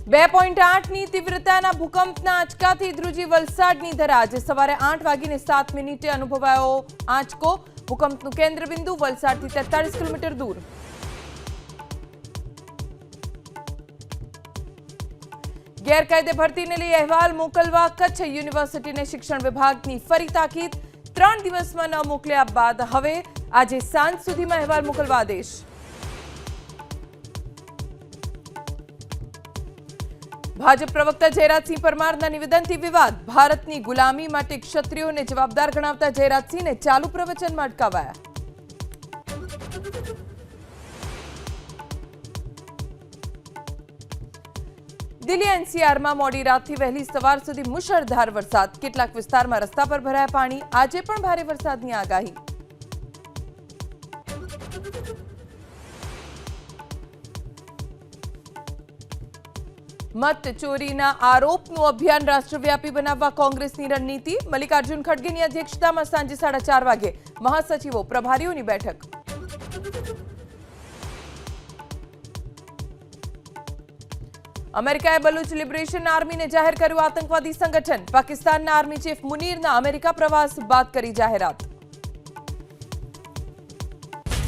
2.8ની તીવ્રતાના ભૂકંપના આંચકાથી ધ્રુજી વલસાડની ધરા આજે સવારે 8:07 અનુભવાયો આંચકો। ભૂકંપનું કેન્દ્રબિંદુ વલસાડથી 43 કિલોમીટર દૂર। ગેરકાયદે ભરતીને લઈ અહેવાલ મોકલવા કચ્છ યુનિવર્સિટીને શિક્ષણ વિભાગની ફરી તાકીદ। 3 દિવસમાં ન મોકલ્યા બાદ હવે આજે સાંજ સુધીમાં અહેવાલ મોકલવા આદેશ। ભાજપ પ્રવક્તા જયરાજસિંહ પરમારના નિવેદનથી વિવાદ। ભારતની ગુલામી માટે ક્ષત્રિયોને જવાબદાર ગણાવતા જયરાજસિંહને ચાલુ પ્રવચનમાં અટકાવાયા। દિલ્હી એનસીઆરમાં મોડી રાતથી વહેલી સવાર સુધી મુશળધાર વરસાદ। કેટલાક વિસ્તારમાં રસ્તા પર ભરાયા પાણી। આજે પણ ભારે વરસાદની આગાહી। મત ચોરીના આરોપનું અભિયાન રાષ્ટ્રવ્યાપી બનાવવા કોંગ્રેસની રણનીતિ। મલ્લિકાર્જુન ખડગેની અધ્યક્ષતામાં સાંજે 4:30 વાગે મહાસચિવો પ્રભારીઓની બેઠક। અમેરિકાએ બલુચ લિબરેશન આર્મીને જાહેર કર્યું આતંકવાદી સંગઠન। પાકિસ્તાનના આર્મી ચીફ મુનીરના અમેરિકા પ્રવાસ બાદ કરી જાહેરાત।